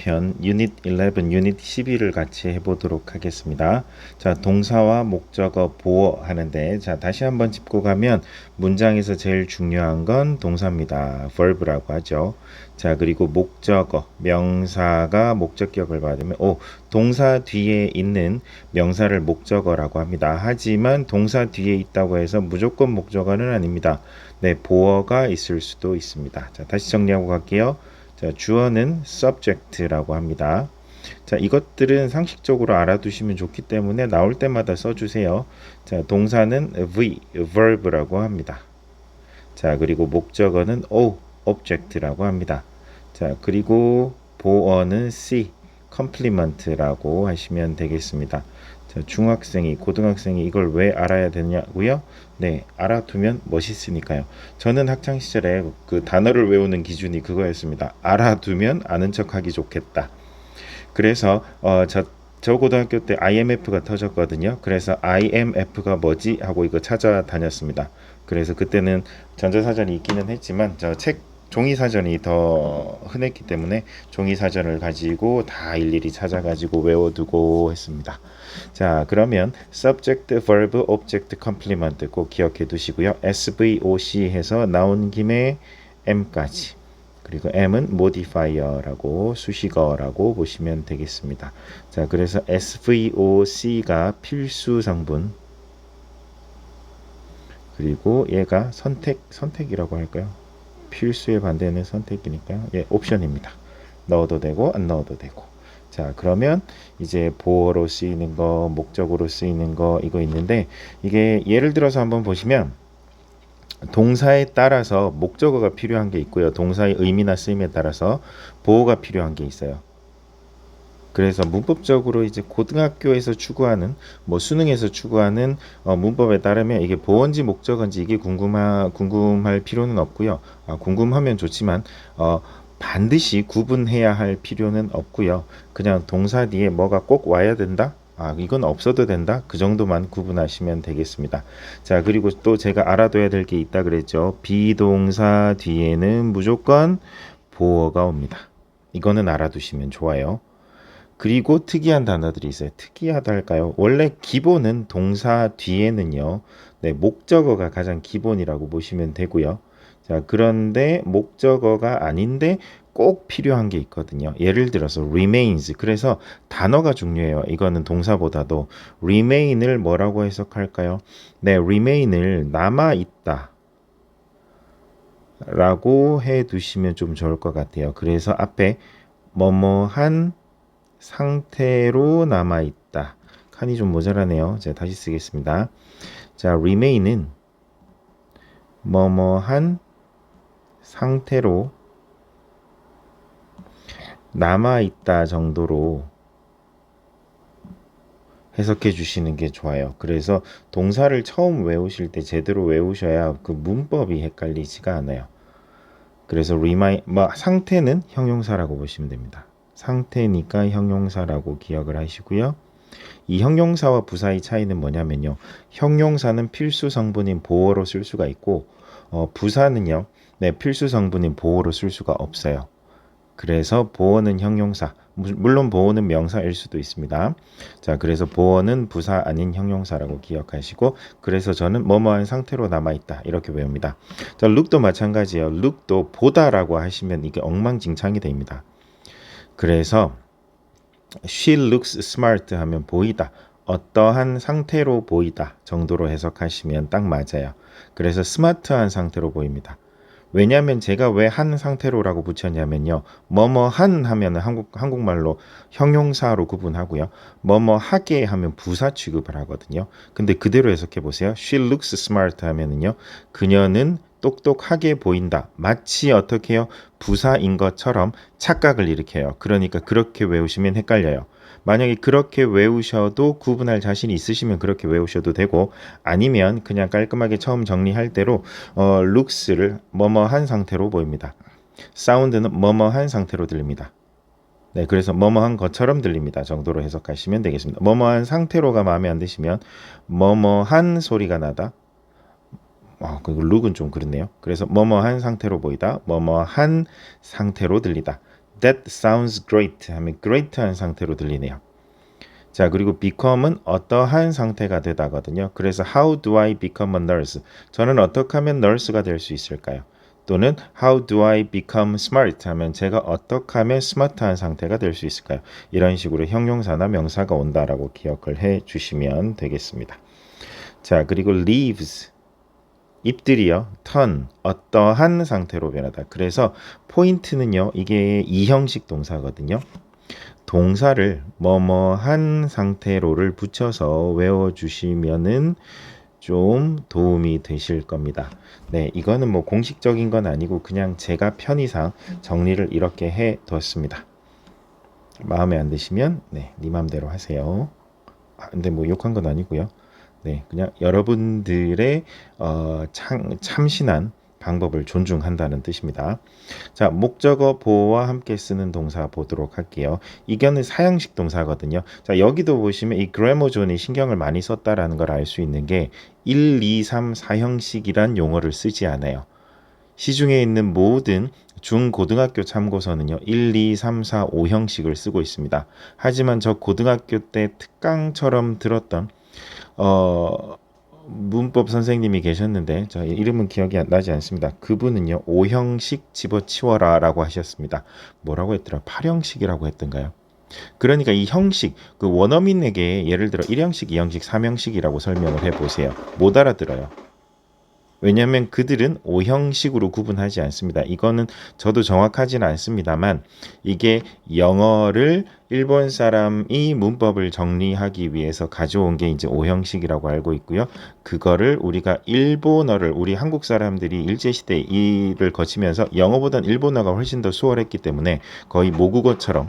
편 유닛 11, 유닛 12를 같이 해보도록 하겠습니다. 자, 동사와 목적어 보어 하는데, 자, 다시 한번 짚고 가면 문장에서 제일 중요한 건 동사입니다. verb라고 하죠. 자, 그리고 목적어, 명사가 목적격을 받으면, 동사 뒤에 있는 명사를 목적어라고 합니다. 하지만 동사 뒤에 있다고 해서 무조건 목적어는 아닙니다. 네, 보어가 있을 수도 있습니다. 자, 다시 정리하고 갈게요. 자, 주어는 subject라고 합니다. 자, 이것들은 상식적으로 알아두시면 좋기 때문에 나올 때마다 써주세요. 자, 동사는 verb라고 합니다. 자, 그리고 목적어는 object라고 합니다. 자, 그리고 보어는 complement라고 하시면 되겠습니다. 자, 중학생이, 고등학생이 이걸 왜 알아야 되냐고요? 네, 알아두면 멋있으니까요. 저는 학창 시절에 그 단어를 외우는 기준이 그거였습니다. 알아두면 아는 척하기 좋겠다. 그래서 저 고등학교 때 IMF가 터졌거든요. 그래서 IMF가 뭐지 하고 이거 찾아다녔습니다. 그래서 그때는 전자사전이 있기는 했지만 저 책 종이 사전이 더 흔했기 때문에 종이 사전을 가지고 다 일일이 찾아가지고 외워두고 했습니다. 자, 그러면 subject, verb, object, complement 꼭 기억해 두시고요. SVOC 해서 나온 김에 M까지. 그리고 M은 modifier라고 수식어라고 보시면 되겠습니다. 자, 그래서 SVOC가 필수 성분. 그리고 얘가 선택이라고 할까요? 필수의 반대는 선택이니까요. 예, 옵션입니다. 넣어도 되고 안 넣어도 되고. 자, 그러면 이제 보어로 쓰이는 거, 목적으로 쓰이는 거 이거 있는데 이게 예를 들어서 한번 보시면 동사에 따라서 목적어가 필요한 게 있고요. 동사의 의미나 쓰임에 따라서 보어가 필요한 게 있어요. 그래서 문법적으로 이제 고등학교에서 추구하는 수능에서 추구하는 문법에 따르면 이게 보어인지 목적어인지 이게 궁금할 필요는 없고요. 궁금하면 좋지만 반드시 구분해야 할 필요는 없고요. 그냥 동사 뒤에 뭐가 꼭 와야 된다? 이건 없어도 된다. 그 정도만 구분하시면 되겠습니다. 자, 그리고 또 제가 알아둬야 될 게 있다 그랬죠. 비동사 뒤에는 무조건 보어가 옵니다. 이거는 알아두시면 좋아요. 그리고 특이한 단어들이 있어요. 특이하다 할까요? 원래 기본은 동사 뒤에는요. 네, 목적어가 가장 기본이라고 보시면 되고요. 자, 그런데 목적어가 아닌데 꼭 필요한 게 있거든요. 예를 들어서 remains. 그래서 단어가 중요해요. 이거는 동사보다도 remain을 뭐라고 해석할까요? 네, remain을 남아 있다 라고 해 두시면 좀 좋을 것 같아요. 그래서 앞에 뭐뭐한 상태로 남아있다. 칸이 좀 모자라네요. 제가 다시 쓰겠습니다. 자, remain은 뭐뭐한 상태로 남아있다 정도로 해석해 주시는 게 좋아요. 그래서 동사를 처음 외우실 때 제대로 외우셔야 그 문법이 헷갈리지가 않아요. 그래서 상태는 형용사라고 보시면 됩니다. 상태니까 형용사라고 기억을 하시고요. 이 형용사와 부사의 차이는 뭐냐면요. 형용사는 필수 성분인 보어로 쓸 수가 있고 부사는요. 네, 필수 성분인 보어로 쓸 수가 없어요. 그래서 보어는 형용사, 물론 보어는 명사일 수도 있습니다. 자, 그래서 보어는 부사 아닌 형용사라고 기억하시고 그래서 저는 뭐뭐한 상태로 남아있다 이렇게 외웁니다. 자, look도 마찬가지예요. look도 보다라고 하시면 이게 엉망진창이 됩니다. 그래서 She looks smart 하면 보이다. 어떠한 상태로 보이다 정도로 해석하시면 딱 맞아요. 그래서 스마트한 상태로 보입니다. 왜냐하면 제가 왜 한 상태로라고 붙였냐면요. 뭐뭐한 하면 한국말로 형용사로 구분하고요. 뭐뭐하게 하면 부사 취급을 하거든요. 근데 그대로 해석해 보세요. She looks smart 하면은요. 그녀는 똑똑하게 보인다. 마치 어떻게 해요? 부사인 것처럼 착각을 일으켜요. 그러니까 그렇게 외우시면 헷갈려요. 만약에 그렇게 외우셔도 구분할 자신이 있으시면 그렇게 외우셔도 되고 아니면 그냥 깔끔하게 처음 정리할 대로 looks를 뭐뭐한 상태로 보입니다. 사운드는 뭐뭐한 상태로 들립니다. 네, 그래서 뭐뭐한 것처럼 들립니다. 정도로 해석하시면 되겠습니다. 뭐뭐한 상태로가 마음에 안 드시면 뭐뭐한 소리가 나다. 룩은 좀 그렇네요. 그래서 뭐뭐한 상태로 보이다, 뭐뭐한 상태로 들리다. That sounds great 하면 great한 상태로 들리네요. 자, 그리고 become은 어떠한 상태가 되다거든요. 그래서 how do I become a nurse? 저는 어떻게 하면 nurse가 될 수 있을까요? 또는 how do I become smart? 하면 제가 어떻게 하면 smart한 상태가 될 수 있을까요? 이런 식으로 형용사나 명사가 온다라고 기억을 해 주시면 되겠습니다. 자, 그리고 leaves 잎들이요, turn 어떠한 상태로 변하다. 그래서 포인트는요, 이게 이형식 동사거든요. 동사를 뭐뭐한 상태로를 붙여서 외워주시면은 좀 도움이 되실 겁니다. 네, 이거는 뭐 공식적인 건 아니고 그냥 제가 편의상 정리를 이렇게 해 뒀습니다. 마음에 안 드시면 네 맘대로 하세요. 근데 뭐 욕한 건 아니고요. 네, 그냥 여러분들의 참신한 방법을 존중한다는 뜻입니다. 자, 목적어 보어와 함께 쓰는 동사 보도록 할게요. 이거는 사형식 동사거든요. 자, 여기도 보시면 이 grammar 존이 신경을 많이 썼다라는 걸 알 수 있는 게 1, 2, 3, 4형식이란 용어를 쓰지 않아요. 시중에 있는 모든 중고등학교 참고서는요. 1, 2, 3, 4, 5형식을 쓰고 있습니다. 하지만 저 고등학교 때 특강처럼 들었던 문법 선생님이 계셨는데 저 이름은 기억이 나지 않습니다. 그분은요. 5형식 집어치워라 라고 하셨습니다. 뭐라고 했더라? 8형식이라고 했던가요? 그러니까 이 형식, 그 원어민에게 예를 들어 1형식, 2형식, 3형식이라고 설명을 해보세요. 못 알아들어요. 왜냐하면 그들은 5형식으로 구분하지 않습니다. 이거는 저도 정확하지는 않습니다만 이게 영어를 일본 사람이 문법을 정리하기 위해서 가져온 게 이제 5형식이라고 알고 있고요. 그거를 우리가 일본어를 우리 한국 사람들이 일제시대 이를 거치면서 영어보단 일본어가 훨씬 더 수월했기 때문에 거의 모국어처럼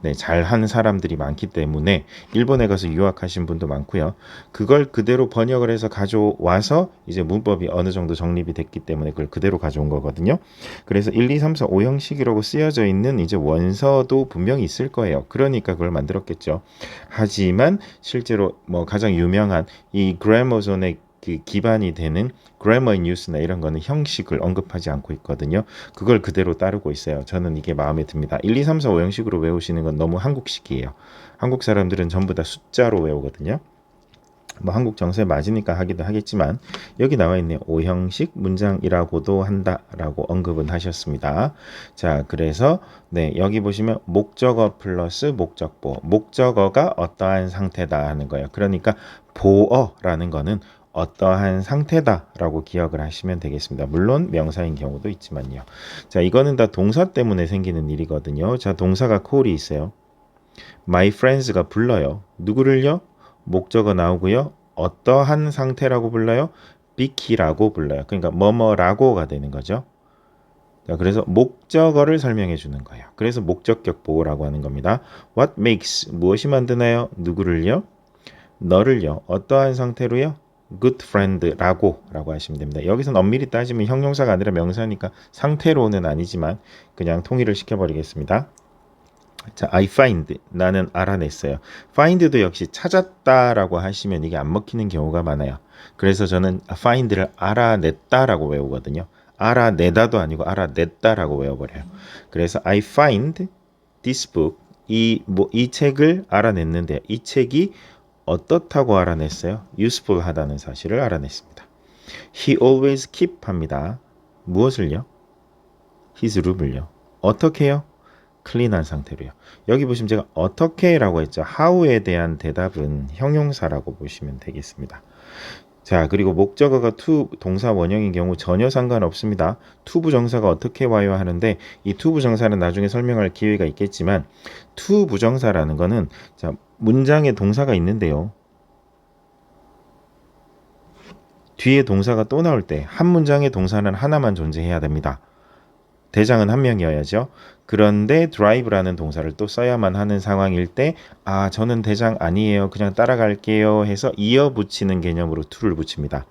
네, 잘한 사람들이 많기 때문에 일본에 가서 유학하신 분도 많고요. 그걸 그대로 번역을 해서 가져와서 이제 문법이 어느 정도 정립이 됐기 때문에 그걸 그대로 가져온 거거든요. 그래서 1, 2, 3, 4, 5형식이라고 쓰여져 있는 이제 원서도 분명히 있을 거예요. 그러니까 그걸 만들었겠죠. 하지만 실제로 뭐 가장 유명한 이 그래머존의 그 기반이 되는 grammar in use나 이런 거는 형식을 언급하지 않고 있거든요. 그걸 그대로 따르고 있어요. 저는 이게 마음에 듭니다. 1, 2, 3, 4, 5형식으로 외우시는 건 너무 한국식이에요. 한국 사람들은 전부 다 숫자로 외우거든요. 뭐 한국 정서에 맞으니까 하기도 하겠지만 여기 나와 있네요. 5형식 문장이라고도 한다라고 언급은 하셨습니다. 자, 그래서 네, 여기 보시면 목적어 플러스 목적보. 목적어가 어떠한 상태다 하는 거예요. 그러니까 보어라는 거는 어떠한 상태다라고 기억을 하시면 되겠습니다. 물론 명사인 경우도 있지만요. 자, 이거는 다 동사 때문에 생기는 일이거든요. 자, 동사가 call이 있어요. My friends가 불러요. 누구를요? 목적어 나오고요. 어떠한 상태라고 불러요? 비키라고 불러요. 그러니까 뭐뭐라고가 되는 거죠. 자, 그래서 목적어를 설명해 주는 거예요. 그래서 목적격 보호라고 하는 겁니다. What makes 무엇이 만드나요? 누구를요? 너를요. 어떠한 상태로요? good friend라고 하시면 됩니다. 여기서는 엄밀히 따지면 형용사가 아니라 명사니까 상태로는 아니지만 그냥 통일을 시켜버리겠습니다. 자, I find 나는 알아냈어요. find도 역시 찾았다라고 하시면 이게 안 먹히는 경우가 많아요. 그래서 저는 find를 알아냈다라고 외우거든요. 알아내다도 아니고 알아냈다라고 외워버려요. 그래서 I find this book 이 책을 알아냈는데 이 책이 어떻다고 알아냈어요? useful 하다는 사실을 알아냈습니다. He always keep 합니다. 무엇을요? his room을요. 어떻게요? 클린한 상태로요. 여기 보시면 제가 어떻게라고 했죠. how에 대한 대답은 형용사라고 보시면 되겠습니다. 자, 그리고 목적어가 to 동사 원형인 경우 전혀 상관없습니다. to 부정사가 어떻게 와요 하는데 이 to 부정사는 나중에 설명할 기회가 있겠지만 to 부정사라는 거는 자, 문장에 동사가 있는데요. 뒤에 동사가 또 나올 때 한 문장의 동사는 하나만 존재해야 됩니다. 대장은 한 명이어야죠. 그런데 drive라는 동사를 또 써야만 하는 상황일 때 저는 대장 아니에요. 그냥 따라갈게요 해서 이어 붙이는 개념으로 to를 붙입니다.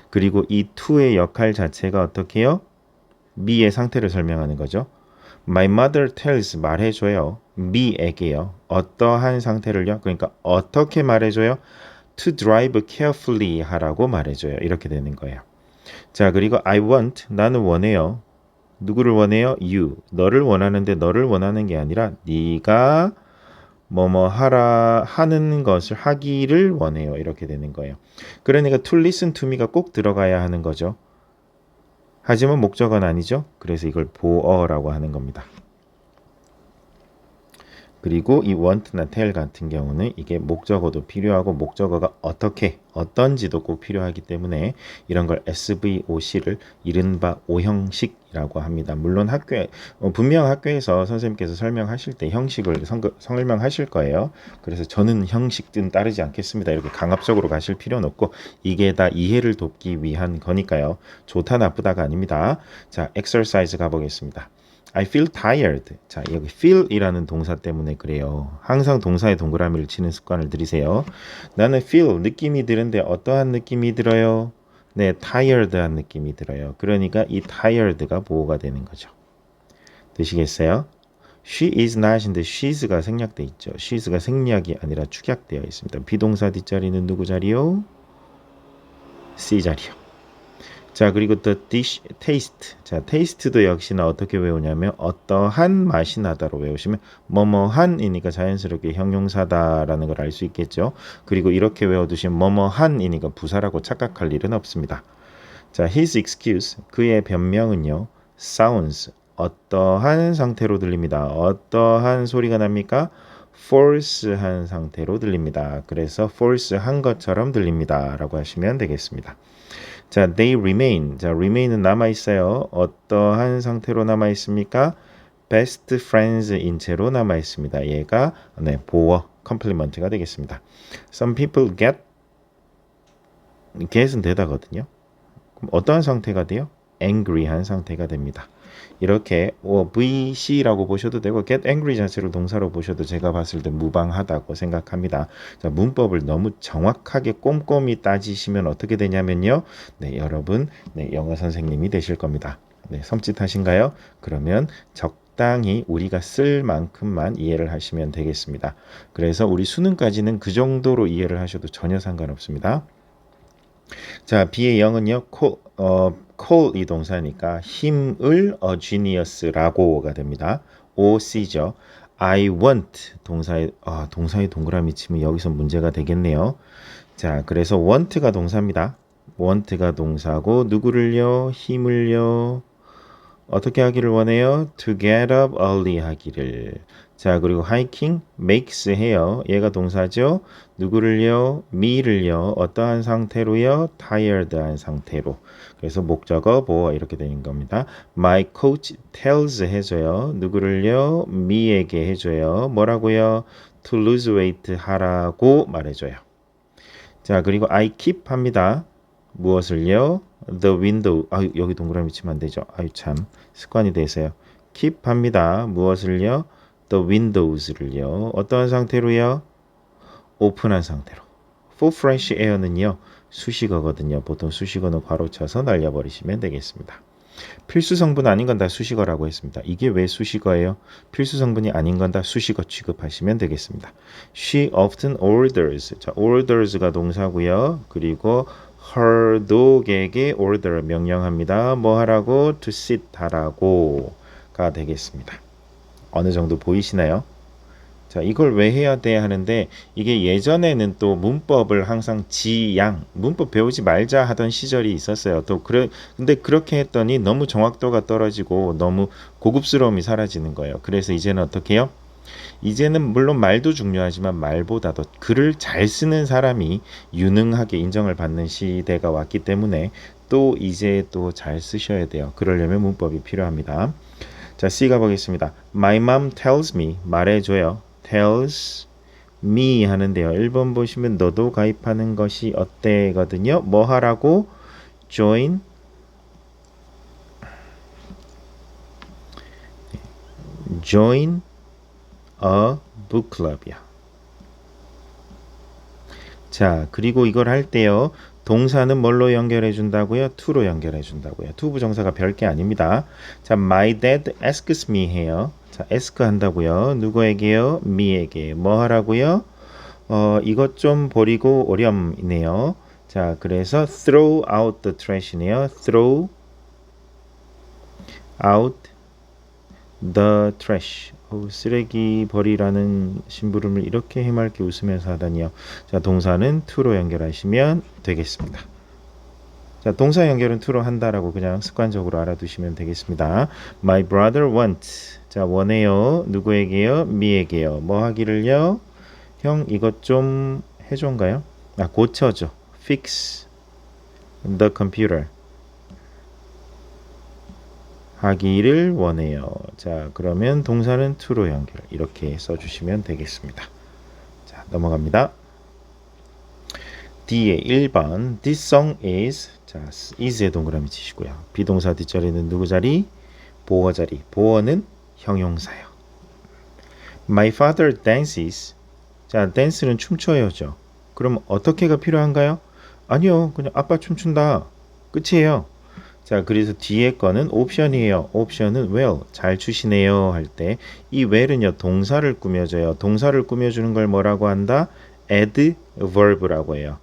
그리고 이 to의 역할 자체가 어떻게 해요? me의 상태를 설명하는 거죠. My mother tells 말해줘요. me에게요. 어떠한 상태를요? 그러니까 어떻게 말해줘요? To drive carefully 하라고 말해줘요. 이렇게 되는 거예요. 자, 그리고 I want 나는 원해요. 누구를 원해요? you. 너를 원하는데 너를 원하는 게 아니라 네가 뭐뭐 하라 하는 것을 하기를 원해요. 이렇게 되는 거예요. 그러니까 to listen to me가 꼭 들어가야 하는 거죠. 하지만 목적어는 아니죠. 그래서 이걸 보어라고 하는 겁니다. 그리고 이 want나 tell 같은 경우는 이게 목적어도 필요하고 목적어가 어떻게 어떤지도 꼭 필요하기 때문에 이런 걸 SVOC를 이른바 오형식이라고 합니다. 물론 학교에 분명 학교에서 선생님께서 설명하실 때 형식을 설명하실 거예요. 그래서 저는 형식은 따르지 않겠습니다. 이렇게 강압적으로 가실 필요는 없고 이게 다 이해를 돕기 위한 거니까요. 좋다 나쁘다가 아닙니다. 자, exercise 가보겠습니다. I feel tired. 자, 여기 feel이라는 동사 때문에 그래요. 항상 동사에 동그라미를 치는 습관을 들이세요. 나는 feel, 느낌이 드는데 어떠한 느낌이 들어요? 네, tired한 느낌이 들어요. 그러니까 이 tired가 보호가 되는 거죠. 되시겠어요? She is not인데 she's가 생략돼 있죠. she's가 생략이 아니라 축약되어 있습니다. 비동사 뒷자리는 누구 자리요? C 자리요. 자, 그리고 또 dish, taste. 자, taste도 역시나 어떻게 외우냐면 어떠한 맛이 나다로 외우시면 뭐뭐한이니까 자연스럽게 형용사다라는 걸 알 수 있겠죠. 그리고 이렇게 외워두시면 뭐뭐한이니까 부사라고 착각할 일은 없습니다. 자, his excuse, 그의 변명은요. sounds, 어떠한 상태로 들립니다. 어떠한 소리가 납니까? false한 상태로 들립니다. 그래서 false한 것처럼 들립니다. 라고 하시면 되겠습니다. 자, they remain. 자, remain은 남아있어요. 어떠한 상태로 남아있습니까? best friends인 채로 남아있습니다. 얘가 네, 보어, 컴플리먼트가 되겠습니다. Some people get은 되다거든요. 그럼 어떠한 상태가 돼요? angry한 상태가 됩니다. 이렇게 VC라고 보셔도 되고 get angry 자체를 동사로 보셔도 제가 봤을 때 무방하다고 생각합니다. 자, 문법을 너무 정확하게 꼼꼼히 따지시면 어떻게 되냐면요. 네, 여러분 네, 영어 선생님이 되실 겁니다. 네, 섬찟하신가요? 그러면 적당히 우리가 쓸 만큼만 이해를 하시면 되겠습니다. 그래서 우리 수능까지는 그 정도로 이해를 하셔도 전혀 상관없습니다. 자, B의 0은요. call이 동사니까 힘을 genius라고가 됩니다. OC죠. I want 동사에 동그라미 치면 여기서 문제가 되겠네요. 자, 그래서 want가 동사입니다. want가 동사고 누구를요? 힘을요? 어떻게 하기를 원해요? To get up early 하기를. 자, 그리고 hiking, makes 해요. 얘가 동사죠. 누구를요? me를요. 어떠한 상태로요? tired한 상태로. 그래서 목적어, 보어 이렇게 되는 겁니다. My coach tells 해줘요. 누구를요? me에게 해줘요. 뭐라고요? To lose weight 하라고 말해줘요. 자, 그리고 I keep 합니다. 무엇을요? The window. 여기 동그라미 치면 안 되죠. 참 습관이 돼서요. keep 합니다. 무엇을요? The windows를요. 어떠한 상태로요? 오픈한 상태로. For fresh air는요. 수식어거든요. 보통 수식어는 괄호 쳐서 날려버리시면 되겠습니다. 필수 성분 아닌 건 다 수식어라고 했습니다. 이게 왜 수식어예요? 필수 성분이 아닌 건 다 수식어 취급하시면 되겠습니다. She often orders. 자, orders가 동사고요. 그리고 her dog에게 order 명령합니다. 뭐 하라고? To sit 하라고가 되겠습니다. 어느 정도 보이시나요? 자, 이걸 왜 해야 돼 하는데 이게 예전에는 또 문법을 항상 지양, 문법 배우지 말자 하던 시절이 있었어요. 근데 그렇게 했더니 너무 정확도가 떨어지고 너무 고급스러움이 사라지는 거예요. 그래서 이제는 어떻게 해요? 이제는 물론 말도 중요하지만 말보다도 글을 잘 쓰는 사람이 유능하게 인정을 받는 시대가 왔기 때문에 또 이제 또 잘 쓰셔야 돼요. 그러려면 문법이 필요합니다. 자, C 가보겠습니다. My mom tells me, 말해줘요. tells me 하는데요. 1번 보시면 너도 가입하는 것이 어때거든요. 뭐 하라고? join a book club이야. 자, 그리고 이걸 할 때요. 동사는 뭘로 연결해 준다고요? to로 연결해 준다고요. to 부정사가 별게 아닙니다. 자, my dad asks me 해요. 자, ask 한다고요. 누구에게요? me에게. 뭐 하라고요? 이것 좀 버리고 오렴이네요. 자, 그래서 throw out the trash이네요. throw out the trash. 쓰레기 버리라는 심부름을 이렇게 해맑게 웃으면서 하다니요. 자, 동사는 to로 연결하시면 되겠습니다. 자, 동사 연결은 to로 한다라고 그냥 습관적으로 알아두시면 되겠습니다. My brother wants. 자, 원해요. 누구에게요? me에게요. 뭐 하기를요? 형, 이것 좀 해줘인가요? 고쳐줘. fix the computer. 하기를 원해요. 자, 그러면 동사는 to로 연결. 이렇게 써주시면 되겠습니다. 자, 넘어갑니다. D의 1번 This song is. 자, is에 동그라미 치시고요. 비동사 뒷자리는 누구 자리? 보어 자리. 보어는 형용사요. My father dances. 자, dance는 춤춰요죠. 그럼 어떻게가 필요한가요? 아니요, 그냥 아빠 춤춘다. 끝이에요. 자, 그래서 뒤에 거는 옵션이에요. 옵션은 well, 잘 추시네요 할 때 이 well은요, 동사를 꾸며줘요. 동사를 꾸며주는 걸 뭐라고 한다? add verb라고 해요.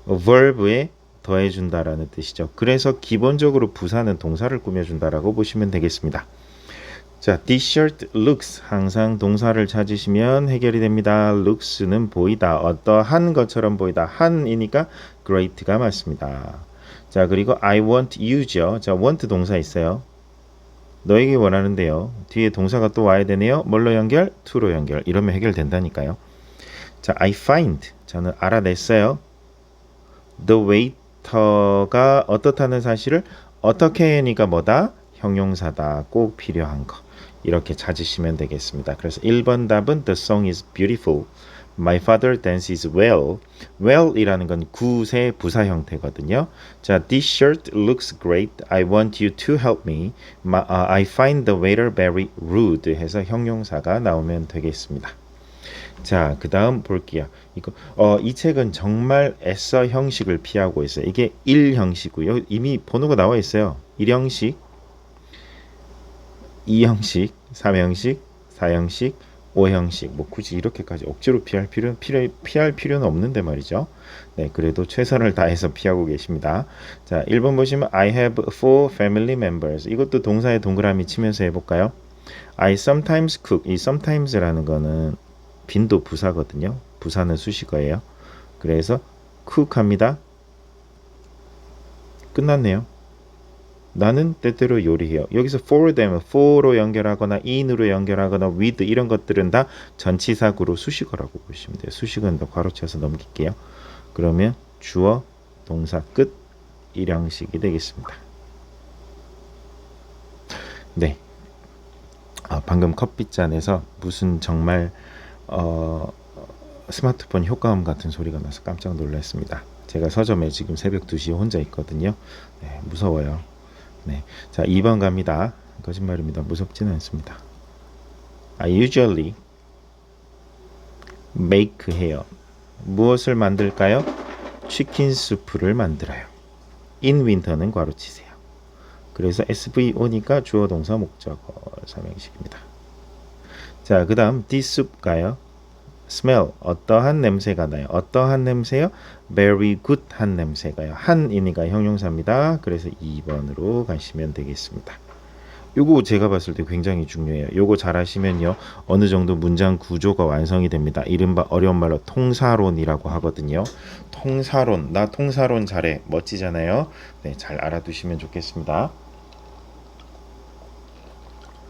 verb에 더해준다라는 뜻이죠. 그래서 기본적으로 부사는 동사를 꾸며준다라고 보시면 되겠습니다. 자, this shirt looks. 항상 동사를 찾으시면 해결이 됩니다. looks는 보이다. 어떠한 것처럼 보이다. 한이니까 great가 맞습니다. 자, 그리고 I want you죠. 자, want 동사 있어요. 너에게 원하는데요. 뒤에 동사가 또 와야 되네요. 뭘로 연결? to로 연결. 이러면 해결된다니까요. 자, I find. 저는 알아냈어요. The waiter가 어떻다는 사실을 어떻게니까 뭐다? 형용사다. 꼭 필요한 거. 이렇게 찾으시면 되겠습니다. 그래서 1번 답은 The song is beautiful. My father dances well. Well이라는 건 구세 부사 형태거든요. 자, this shirt looks great. I want you to help me. I find the waiter very rude. 해서 형용사가 나오면 되겠습니다. 자, 그 다음 볼게요. 이 책은 정말 애써 형식을 피하고 있어요. 이게 1형식이고요. 이미 번호가 나와 있어요. 1형식, 2형식, 3형식, 4형식, 5형식. 뭐 굳이 이렇게까지 억지로 피할 필요는 없는데 말이죠. 네, 그래도 최선을 다해서 피하고 계십니다. 자, 1번 보시면 I have 4 family members. 이것도 동사에 동그라미 치면서 해볼까요? I sometimes cook. 이 sometimes라는 거는 빈도 부사거든요. 부사는 수식어예요. 그래서 cook 합니다. 끝났네요. 나는 때때로 요리해요. 여기서 for them, for로 연결하거나 in으로 연결하거나 with 이런 것들은 다 전치사구로 수식어라고 보시면 돼요. 수식은 더 괄호쳐서 넘길게요. 그러면 주어, 동사 끝 1형식이 되겠습니다. 네. 방금 커피잔에서 무슨 정말 스마트폰 효과음 같은 소리가 나서 깜짝 놀랐습니다. 제가 서점에 지금 새벽 2시에 혼자 있거든요. 네, 무서워요. 네, 자 2번 갑니다. 거짓말입니다. 무섭지는 않습니다. I usually make 해요. 무엇을 만들까요? 치킨 수프를 만들어요. In winter는 괄호치세요. 그래서 SVO니까 주어 동사 목적어 3형식입니다. 자, 그 다음 this soup 가요. smell 어떠한 냄새가 나요. 어떠한 냄새요? very good 한 냄새가요. 한이니까 형용사입니다. 그래서 2번으로 가시면 되겠습니다. 요거 제가 봤을 때 굉장히 중요해요. 요거 잘 하시면요. 어느 정도 문장 구조가 완성이 됩니다. 이른바 어려운 말로 통사론이라고 하거든요. 통사론, 나 통사론 잘해. 멋지잖아요. 네, 잘 알아두시면 좋겠습니다.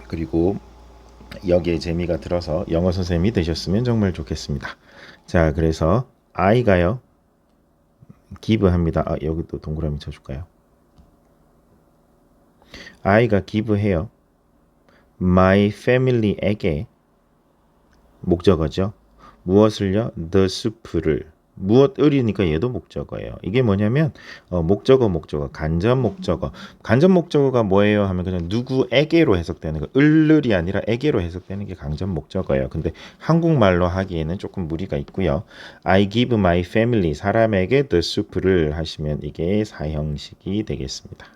그리고 여기에 재미가 들어서 영어 선생님이 되셨으면 정말 좋겠습니다. 자, 그래서 I가요. give 합니다. 여기도 동그라미 쳐줄까요? I가 give 해요. My family에게 목적어죠. 무엇을요? The soup를. 무엇을이니까 얘도 목적어예요. 이게 뭐냐면 목적어 간접 목적어. 간접 목적어가 뭐예요 하면 그냥 누구에게로 해석되는 거. 을이 아니라 에게로 해석되는 게 간접 목적어예요. 근데 한국말로 하기에는 조금 무리가 있고요. I give my family 사람에게 the soup를 하시면 이게 4형식이 되겠습니다.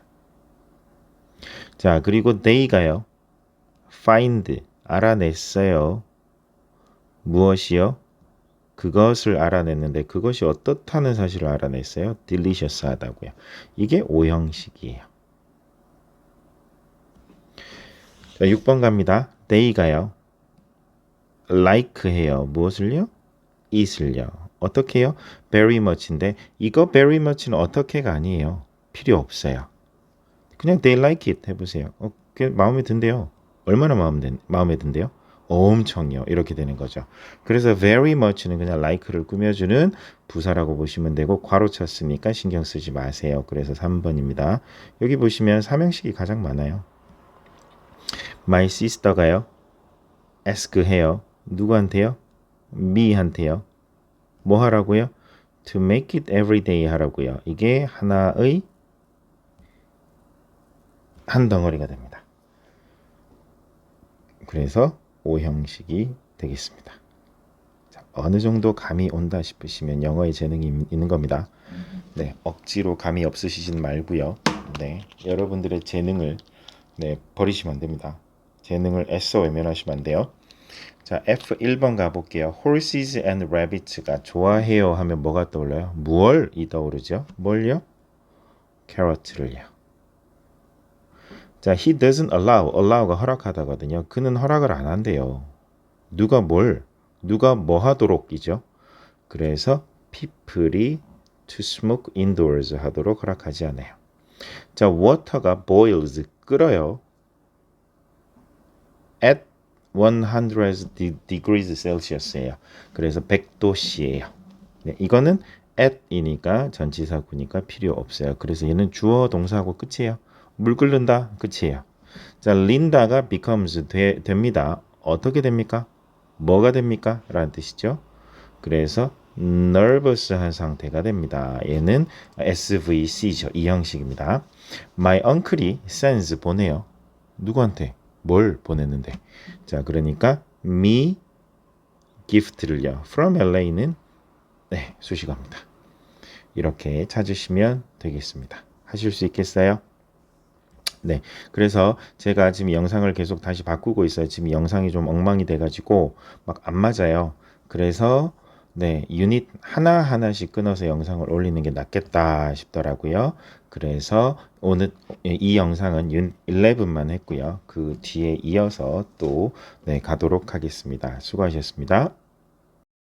자, 그리고 they가요. find 알아냈어요. 무엇이요? 그것을 알아냈는데 그것이 어떻다는 사실을 알아냈어요. delicious 하다고요. 이게 5형식이에요. 자, 6번 갑니다. they가요. like 해요. 무엇을요? it을요. 어떻게 해요? very much인데 이거 very much는 어떻게가 아니에요. 필요 없어요. 그냥 they like it 해보세요. 그게 마음에 든대요. 얼마나 마음에 든대요? 엄청요. 이렇게 되는 거죠. 그래서 very much는 그냥 like를 꾸며주는 부사라고 보시면 되고 괄호 쳤으니까 신경 쓰지 마세요. 그래서 3번입니다. 여기 보시면 삼형식이 가장 많아요. My sister가요. ask 해요. 누구한테요? me한테요. 뭐 하라고요? To make it every day 하라고요. 이게 하나의 한 덩어리가 됩니다. 그래서 O형식이 되겠습니다. 자, 어느 정도 감이 온다 싶으시면 영어에 재능이 있는 겁니다. 네, 억지로 감이 없으시진 말고요. 네, 여러분들의 재능을 버리시면 안 됩니다. 재능을 애써 외면하시면 안 돼요. 자, F1번 가볼게요. Horses and rabbits가 좋아해요 하면 뭐가 떠올라요? 무얼이 떠오르죠? 뭘요? carrot를요. 자, he doesn't allow가 허락하다거든요. 그는 허락을 안 한대요. 누가 뭐 하도록이죠. 그래서 people이 to smoke indoors 하도록 허락하지 않아요. 자, water가 boils 끓어요. at 100 degrees Celsius예요. 그래서 100도씨예요. 네, 이거는 at이니까 전치사구니까 필요 없어요. 그래서 얘는 주어 동사하고 끝이에요. 물 끓는다 끝이에요. 자, 린다가 becomes 됩니다. 어떻게 됩니까? 뭐가 됩니까? 라는 뜻이죠. 그래서 nervous한 상태가 됩니다. 얘는 SVC죠. 이 형식입니다. My uncle이 sends 보내요. 누구한테? 뭘 보냈는데? 자, 그러니까 me gift를요. from LA는 수식어입니다. 이렇게 찾으시면 되겠습니다. 하실 수 있겠어요? 네, 그래서 제가 지금 영상을 계속 다시 바꾸고 있어요. 지금 영상이 좀 엉망이 돼가지고 막 안 맞아요. 그래서 유닛 하나하나씩 끊어서 영상을 올리는 게 낫겠다 싶더라고요. 그래서 오늘 이 영상은 유닛 11만 했고요. 그 뒤에 이어서 또 가도록 하겠습니다. 수고하셨습니다.